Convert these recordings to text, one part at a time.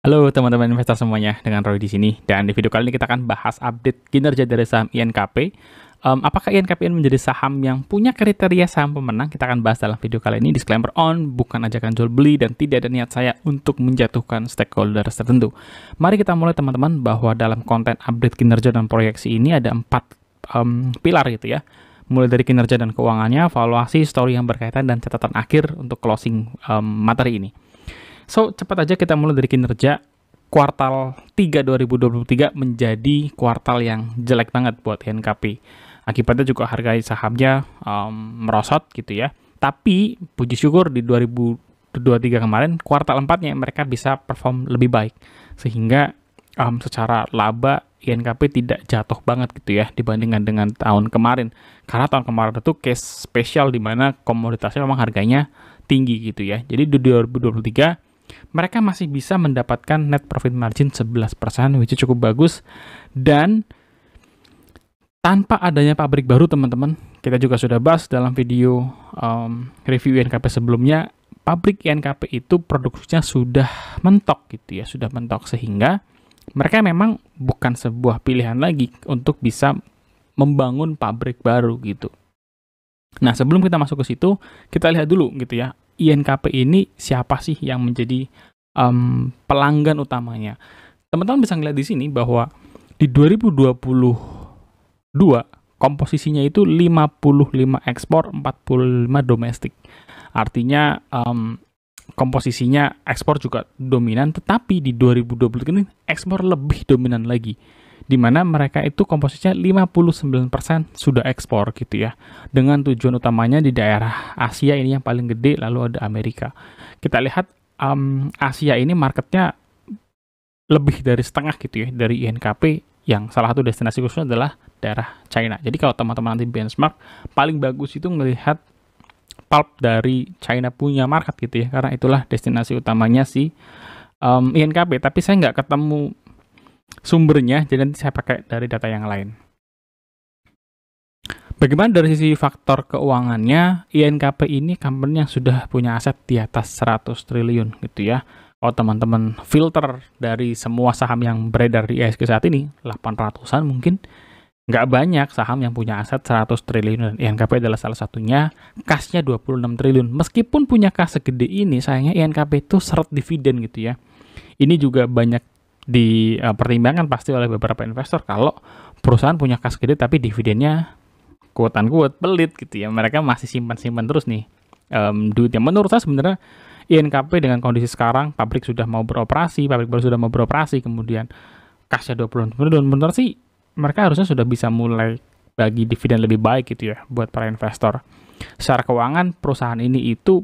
Halo teman-teman investor semuanya, dengan Roy di sini. Dan di video kali ini kita akan bahas update kinerja dari saham INKP. Apakah INKP ini menjadi saham yang punya kriteria saham pemenang? Kita akan bahas dalam video kali ini. Disclaimer on, bukan ajakan jual beli dan tidak ada niat saya untuk menjatuhkan stakeholder tertentu. Mari kita mulai teman-teman, bahwa dalam konten update kinerja dan proyeksi ini ada 4 pilar gitu ya. Mulai dari kinerja dan keuangannya, valuasi, story yang berkaitan, dan catatan akhir untuk closing materi ini. So, cepat aja kita mulai dari kinerja. Kuartal 3 2023 menjadi kuartal yang jelek banget buat INKP. Akibatnya juga harga sahamnya merosot gitu ya. Tapi, puji syukur di 2023 kemarin, kuartal 4-nya mereka bisa perform lebih baik. Sehingga secara laba, INKP tidak jatuh banget gitu ya dibandingkan dengan tahun kemarin. Karena tahun kemarin itu case spesial di mana komoditasnya memang harganya tinggi gitu ya. Jadi di 2023 mereka masih bisa mendapatkan net profit margin 11%, which is cukup bagus. Dan tanpa adanya pabrik baru teman-teman, kita juga sudah bahas dalam video review INKP sebelumnya, pabrik INKP itu produksinya sudah mentok gitu ya, sudah mentok, sehingga mereka memang bukan sebuah pilihan lagi untuk bisa membangun pabrik baru gitu. Nah, sebelum kita masuk ke situ, kita lihat dulu gitu ya, INKP ini siapa sih yang menjadi pelanggan utamanya. Teman-teman bisa ngeliat di sini bahwa di 2022 komposisinya itu 55 ekspor, 45 domestik. Artinya komposisinya ekspor juga dominan, tetapi di 2023 ini ekspor lebih dominan lagi, di mana mereka itu komposisinya 59% sudah ekspor gitu ya, dengan tujuan utamanya di daerah Asia ini yang paling gede, lalu ada Amerika. Kita lihat Asia ini marketnya lebih dari setengah gitu ya dari INKP, yang salah satu destinasi khususnya adalah daerah China. Jadi kalau teman-teman nanti benchmark, paling bagus itu melihat pulp dari China punya market gitu ya, karena itulah destinasi utamanya si INKP. Tapi saya nggak ketemu sumbernya, jadi nanti saya pakai dari data yang lain. Bagaimana dari sisi faktor keuangannya, INKP ini company yang sudah punya aset di atas 100 triliun gitu ya. Kalau teman-teman filter dari semua saham yang beredar di IHSG saat ini, 800-an mungkin, nggak banyak saham yang punya aset 100 triliun, dan INKP adalah salah satunya. Kasnya 26 triliun. Meskipun punya kas segede ini, sayangnya INKP itu seret dividen gitu ya. Ini juga banyak dipertimbangkan pasti oleh beberapa investor kalau perusahaan punya kas gede tapi dividennya quote-unquote pelit gitu ya. Mereka masih simpan-simpan terus nih duitnya. Menurut saya sebenarnya INKP dengan kondisi sekarang, pabrik sudah mau beroperasi, pabrik baru sudah mau beroperasi, kemudian kasnya 20 triliun, menurut sih mereka harusnya sudah bisa mulai bagi dividen lebih baik gitu ya buat para investor. Secara keuangan, perusahaan ini itu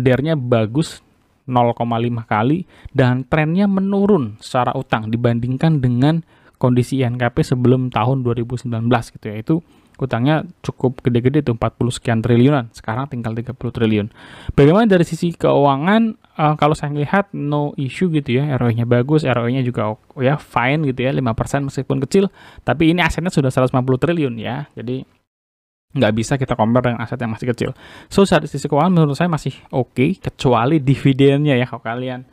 DER-nya bagus, 0,5 kali, dan trennya menurun secara utang dibandingkan dengan kondisi INKP sebelum tahun 2019 gitu ya. Itu utangnya cukup gede-gede tuh, 40 sekian triliunan, sekarang tinggal 30 triliun. Bagaimana dari sisi keuangan? Kalau saya lihat no issue gitu ya, ROE-nya bagus, ROE-nya juga ya fine gitu ya, 5% meskipun kecil, tapi ini asetnya sudah 150 triliun ya, jadi nggak bisa kita compare dengan aset yang masih kecil. So, dari sisi keuangan menurut saya masih oke, kecuali dividennya ya. Kalau kalian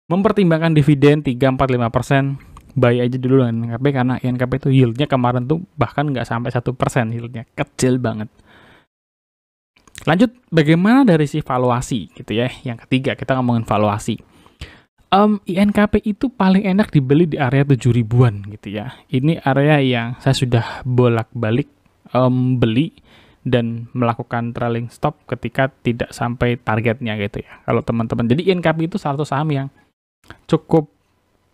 mempertimbangkan dividen 3-4-5%, buy aja dulu dengan INKP, karena INKP itu yieldnya kemarin tuh bahkan nggak sampai 1% yieldnya, kecil banget. Lanjut, bagaimana dari si valuasi gitu ya. Yang ketiga, kita ngomongin valuasi. INKP itu paling enak dibeli di area 7 ribuan gitu ya. Ini area yang saya sudah bolak-balik beli dan melakukan trailing stop ketika tidak sampai targetnya gitu ya. Kalau teman-teman, jadi INKP itu salah satu saham yang cukup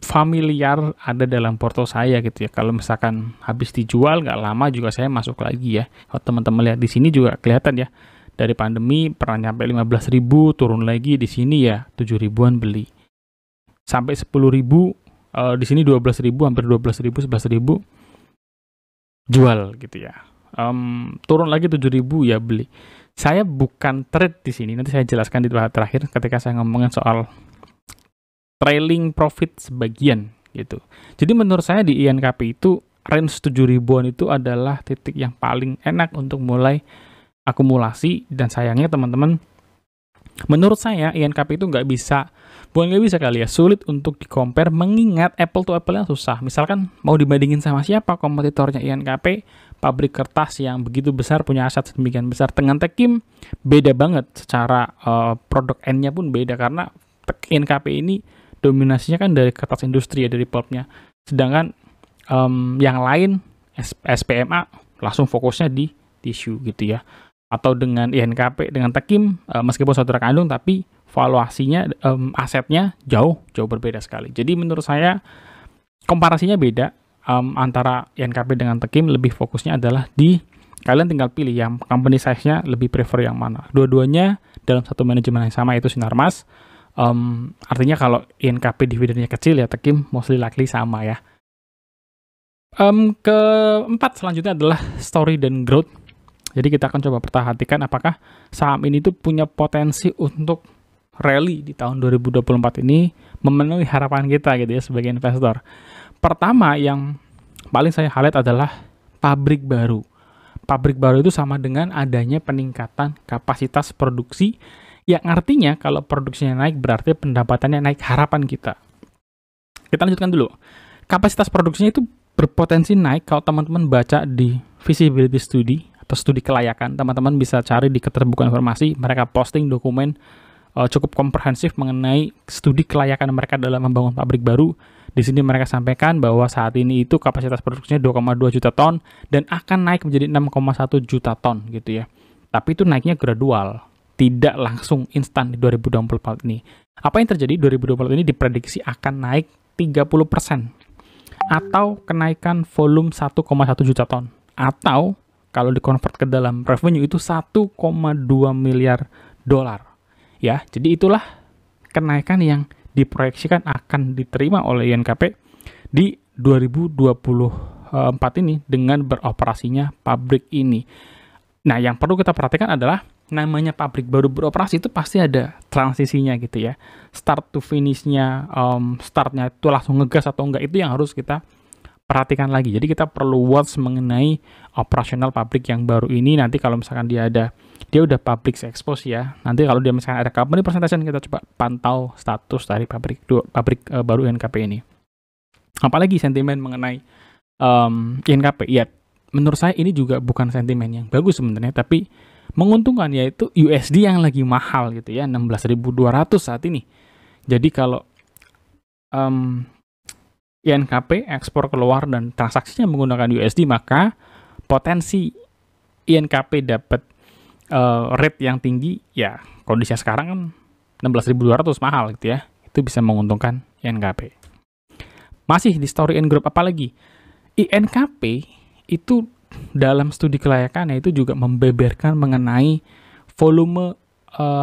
familiar ada dalam porto saya gitu ya. Kalau misalkan habis dijual nggak lama juga saya masuk lagi ya. Kalau teman-teman lihat di sini juga kelihatan ya, dari pandemi pernah nyampe 15.000, turun lagi, di sini ya 7 ribuan beli. Sampai 10.000, di sini 12.000, hampir 12.000, 11.000 jual gitu ya. Turun lagi 7.000 ya beli. Saya bukan trade di sini. Nanti saya jelaskan di terakhir ketika saya ngomongin soal trailing profit sebagian gitu. Jadi menurut saya di INKP itu range 7 ribuan itu adalah titik yang paling enak untuk mulai akumulasi. Dan sayangnya teman-teman, Menurut saya, INKP itu bukan nggak bisa kali ya, sulit untuk di-compare mengingat apple to apple-nya susah. Misalkan mau dibandingin sama siapa kompetitornya INKP, pabrik kertas yang begitu besar, punya aset sedemikian besar. Dengan Tekim, beda banget secara produk N-nya pun beda, karena INKP ini dominasinya kan dari kertas industri ya, dari pulpnya. Sedangkan yang lain, SPMA, langsung fokusnya di tisu gitu ya. Atau dengan INKP, dengan Tekim, meskipun saudara kandung, tapi valuasinya, asetnya jauh berbeda sekali. Jadi menurut saya komparasinya beda, antara INKP dengan Tekim. Lebih fokusnya adalah di kalian tinggal pilih yang company size-nya lebih prefer yang mana. Dua-duanya dalam satu manajemen yang sama, itu Sinarmas. Artinya kalau INKP dividennya kecil ya Tekim mostly likely sama ya. Keempat selanjutnya adalah story dan growth. Jadi kita akan coba perhatikan apakah saham ini tuh punya potensi untuk rally di tahun 2024 ini, memenuhi harapan kita gitu ya sebagai investor. Pertama yang paling saya highlight adalah pabrik baru. Pabrik baru itu sama dengan adanya peningkatan kapasitas produksi, yang artinya kalau produksinya naik berarti pendapatannya naik, harapan kita. Kita lanjutkan dulu. Kapasitas produksinya itu berpotensi naik kalau teman-teman baca di feasibility study atau studi kelayakan. Teman-teman bisa cari di keterbukaan informasi, mereka posting dokumen cukup komprehensif mengenai studi kelayakan mereka dalam membangun pabrik baru. Di sini mereka sampaikan bahwa saat ini itu kapasitas produksinya 2,2 juta ton dan akan naik menjadi 6,1 juta ton gitu ya. Tapi itu naiknya gradual, tidak langsung instan di 2024 ini. Apa yang terjadi 2024 ini diprediksi akan naik 30% atau kenaikan volume 1,1 juta ton, atau kalau dikonvert ke dalam revenue itu 1,2 miliar dolar. Ya, jadi itulah kenaikan yang diproyeksikan akan diterima oleh INKP di 2024 ini dengan beroperasinya pabrik ini. Nah, yang perlu kita perhatikan adalah namanya pabrik baru beroperasi itu pasti ada transisinya gitu ya. Start to finish-nya, startnya itu langsung ngegas atau enggak, itu yang harus kita perhatikan lagi. Jadi kita perlu watch mengenai operasional pabrik yang baru ini. Nanti kalau misalkan dia udah public expose ya. Nanti kalau dia misalkan ada company presentation, kita coba pantau status dari pabrik baru INKP ini. Apalagi sentimen mengenai INKP. Ya, menurut saya ini juga bukan sentimen yang bagus sebenarnya, tapi menguntungkan, yaitu USD yang lagi mahal gitu ya, 16.200 saat ini. Jadi kalau INKP ekspor keluar dan transaksinya menggunakan USD, maka potensi INKP dapat rate yang tinggi, ya kondisinya sekarang kan 16.200 mahal gitu ya, itu bisa menguntungkan INKP. Masih di story and growth, apalagi INKP itu dalam studi kelayakannya itu juga membeberkan mengenai volume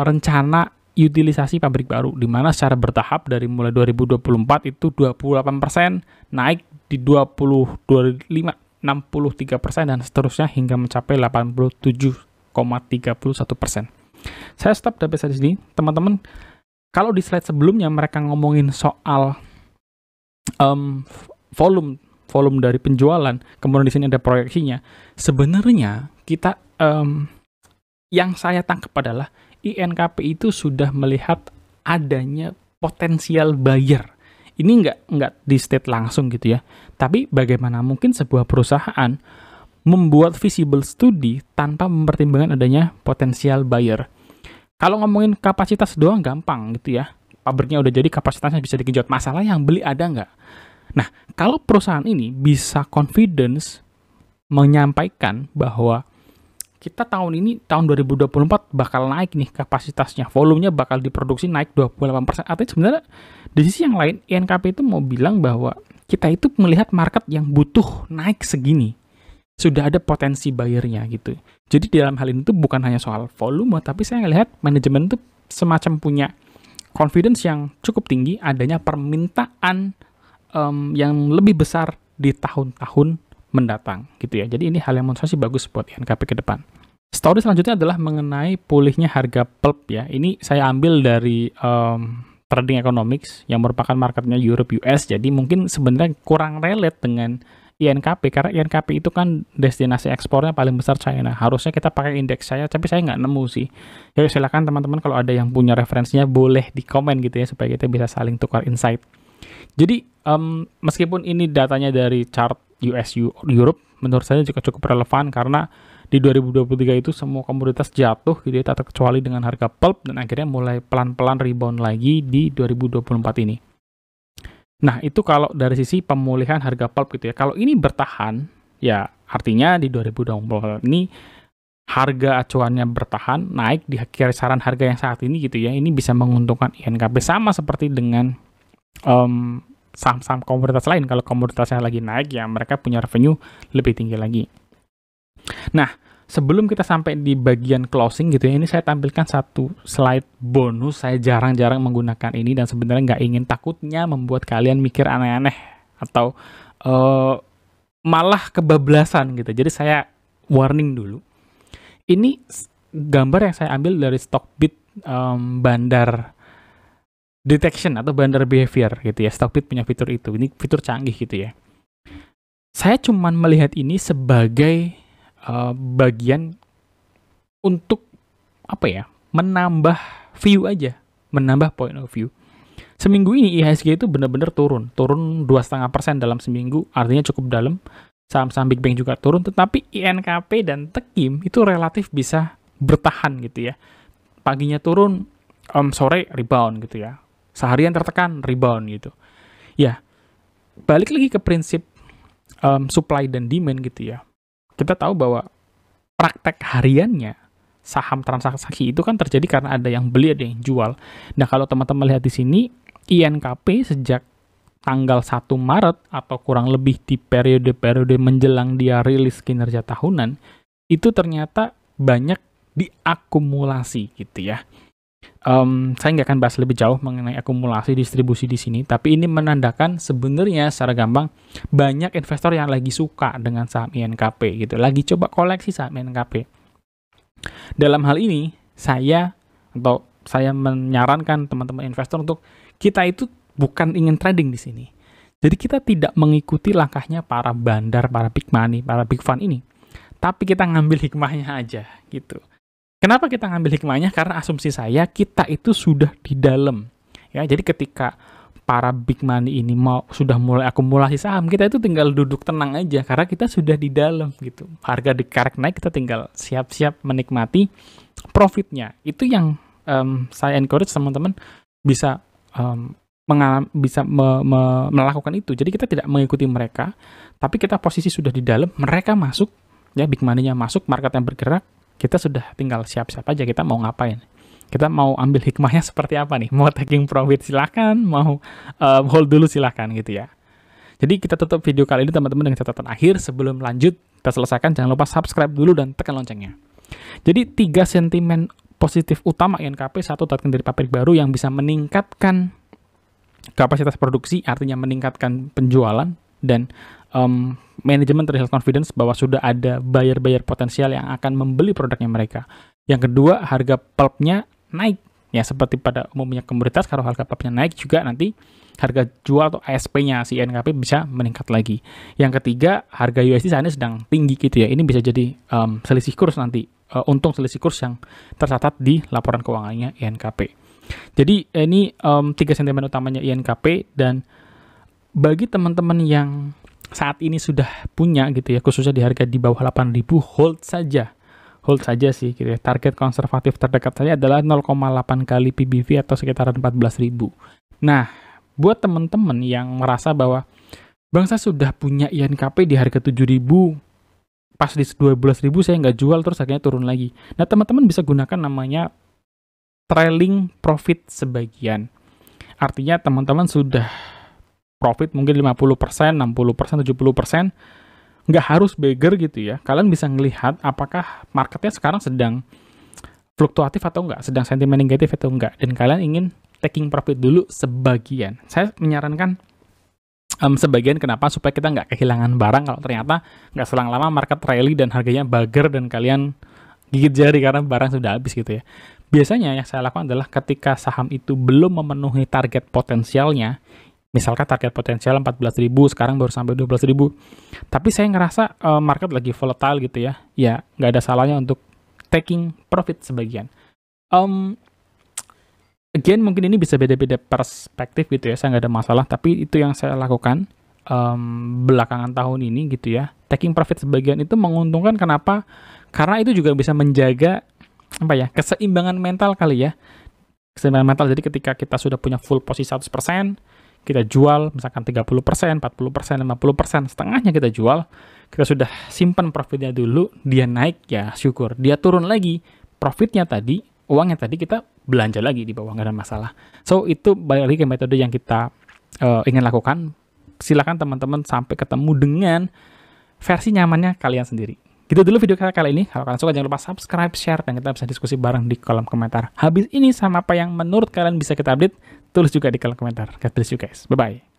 rencana utilisasi pabrik baru, di mana secara bertahap dari mulai 2024 itu 28%, naik di 2025 63%, dan seterusnya hingga mencapai 87,31%. Saya stop sampai di sini, teman-teman. Kalau di slide sebelumnya mereka ngomongin soal volume dari penjualan, kemudian di sini ada proyeksinya. Sebenarnya kita yang saya tangkap adalah INKP itu sudah melihat adanya potensial buyer. Ini nggak di state langsung gitu ya. Tapi bagaimana mungkin sebuah perusahaan membuat visible study tanpa mempertimbangkan adanya potensial buyer? Kalau ngomongin kapasitas doang gampang gitu ya. Pabriknya udah jadi, kapasitasnya bisa digenjot. Masalah yang beli ada nggak? Nah, kalau perusahaan ini bisa confidence menyampaikan bahwa kita tahun ini, tahun 2024 bakal naik nih kapasitasnya, volumenya bakal diproduksi naik 28%. Artinya sebenarnya di sisi yang lain, INKP itu mau bilang bahwa kita itu melihat market yang butuh naik segini. Sudah ada potensi buyernya gitu. Jadi dalam hal ini tuh bukan hanya soal volume, tapi saya ngelihat manajemen tuh semacam punya confidence yang cukup tinggi adanya permintaan yang lebih besar di tahun-tahun mendatang gitu ya. Jadi ini hal yang menurut saya sih bagus buat INKP ke depan. Story selanjutnya adalah mengenai pulihnya harga pulp ya. Ini saya ambil dari Trading Economics yang merupakan marketnya Europe US. Jadi mungkin sebenarnya kurang relate dengan INKP, karena INKP itu kan destinasi ekspornya paling besar China. Harusnya kita pakai indeks saya, tapi saya nggak nemu sih. Ya silakan teman-teman kalau ada yang punya referensinya boleh di komen gitu ya, supaya kita bisa saling tukar insight. Jadi meskipun ini datanya dari chart US Europe, menurut saya juga cukup relevan karena di 2023 itu semua komoditas jatuh gitu ya, tak terkecuali dengan harga pulp, dan akhirnya mulai pelan-pelan rebound lagi di 2024 ini. Nah, itu kalau dari sisi pemulihan harga pulp gitu ya. Kalau ini bertahan, ya artinya di 2024 ini harga acuannya bertahan, naik di kisaran harga yang saat ini gitu ya. Ini bisa menguntungkan INKP, sama seperti dengan saham-saham komoditas lain. Kalau komoditasnya lagi naik, ya mereka punya revenue lebih tinggi lagi. Nah, sebelum kita sampai di bagian closing gitu ya, ini saya tampilkan satu slide bonus. Saya jarang-jarang menggunakan ini dan sebenarnya nggak ingin, takutnya membuat kalian mikir aneh-aneh atau malah kebablasan gitu. Jadi saya warning dulu. Ini gambar yang saya ambil dari Stockbit bandar detection atau bandar behavior gitu ya. Stockbit punya fitur itu. Ini fitur canggih gitu ya. Saya cuman melihat ini sebagai bagian untuk apa ya, menambah view aja, menambah point of view. Seminggu ini IHSG itu benar-benar turun 2,5% dalam seminggu, artinya cukup dalam. Saham-saham Big Bang juga turun, tetapi INKP dan Tekim itu relatif bisa bertahan gitu ya. Paginya turun, sore rebound gitu ya. Seharian tertekan, rebound gitu. Ya, balik lagi ke prinsip supply dan demand gitu ya. Kita tahu bahwa praktek hariannya saham transaksi itu kan terjadi karena ada yang beli, ada yang jual. Nah, kalau teman-teman lihat di sini, INKP sejak tanggal 1 Maret atau kurang lebih di periode-periode menjelang dia rilis kinerja tahunan, itu ternyata banyak diakumulasi gitu ya. Saya nggak akan bahas lebih jauh mengenai akumulasi distribusi di sini, tapi ini menandakan sebenarnya secara gampang banyak investor yang lagi suka dengan saham INKP gitu, lagi coba koleksi saham INKP. Dalam hal ini saya menyarankan teman-teman investor untuk kita itu bukan ingin trading di sini. Jadi kita tidak mengikuti langkahnya para bandar, para big money, para big fund ini, tapi kita ngambil hikmahnya aja gitu. Kenapa kita ngambil hikmahnya? Karena asumsi saya kita itu sudah di dalam. Ya, jadi ketika para big money ini sudah mulai akumulasi saham, kita itu tinggal duduk tenang aja karena kita sudah di dalam gitu. Harga dikerek naik, kita tinggal siap-siap menikmati profitnya. Itu yang saya encourage teman-teman bisa melakukan itu. Jadi kita tidak mengikuti mereka, tapi kita posisi sudah di dalam, mereka masuk, ya big money-nya masuk, marketnya bergerak. Kita sudah tinggal siap-siap aja kita mau ngapain. Kita mau ambil hikmahnya seperti apa nih? Mau taking profit silakan, mau hold dulu silakan gitu ya. Jadi kita tutup video kali ini teman-teman dengan catatan akhir. Sebelum lanjut, kita selesaikan, jangan lupa subscribe dulu dan tekan loncengnya. Jadi 3 sentimen positif utama INKP. 1, datang dari pabrik baru yang bisa meningkatkan kapasitas produksi, artinya meningkatkan penjualan, dan manajemen terlihat confidence bahwa sudah ada buyer-buyer potensial yang akan membeli produknya mereka. Yang kedua, harga pulpnya naik. Ya, seperti pada umumnya komoditas, kalau harga pulpnya naik juga nanti harga jual atau ASP-nya si INKP bisa meningkat lagi. Yang ketiga, harga USD saat ini sedang tinggi gitu ya. Ini bisa jadi selisih kurs nanti, untung selisih kurs yang tercatat di laporan keuangannya INKP. Jadi ini 3 sentimen utamanya INKP, dan bagi teman-teman yang saat ini sudah punya gitu ya, khususnya di harga di bawah 8.000, hold saja sih gitu ya. Target konservatif terdekat saya adalah 0,8 kali PBV atau sekitaran 14.000. Nah, buat teman-teman yang merasa bahwa bang saya sudah punya INKP di harga 7.000, pas di 12.000 saya nggak jual terus harganya turun lagi. Nah, teman-teman bisa gunakan namanya trailing profit sebagian. Artinya teman-teman sudah profit mungkin 50%, 60%, 70%, nggak harus beggar gitu ya. Kalian bisa melihat apakah marketnya sekarang sedang fluktuatif atau enggak, sedang sentimen negatif atau enggak, dan kalian ingin taking profit dulu sebagian. Saya menyarankan sebagian, kenapa? Supaya kita nggak kehilangan barang kalau ternyata nggak selang lama market rally dan harganya bagger dan kalian gigit jari karena barang sudah habis gitu ya. Biasanya yang saya lakukan adalah ketika saham itu belum memenuhi target potensialnya, Misalkan target potensial 14.000, sekarang baru sampai 12.000. Tapi saya ngerasa market lagi volatile gitu ya. Ya, nggak ada salahnya untuk taking profit sebagian. Again, mungkin ini bisa beda-beda perspektif gitu ya. Saya nggak ada masalah, tapi itu yang saya lakukan belakangan tahun ini gitu ya. Taking profit sebagian itu menguntungkan. Kenapa? Karena itu juga bisa menjaga keseimbangan mental kali ya. Keseimbangan mental, jadi ketika kita sudah punya full posisi 100%, kita jual misalkan 30%, 40%, 50%, setengahnya kita jual, kita sudah simpan profitnya dulu, dia naik ya syukur, dia turun lagi, profitnya tadi, uangnya tadi kita belanja lagi di bawah, nggak ada masalah. So itu balik lagi ke metode yang kita ingin lakukan. Silakan teman-teman sampai ketemu dengan versi nyamannya kalian sendiri. Gitu dulu video kali ini. Kalau kalian suka jangan lupa subscribe, share, dan kita bisa diskusi bareng di kolom komentar. Habis ini sama apa yang menurut kalian bisa kita update, tulis juga di kolom komentar. God bless you guys. Bye-bye.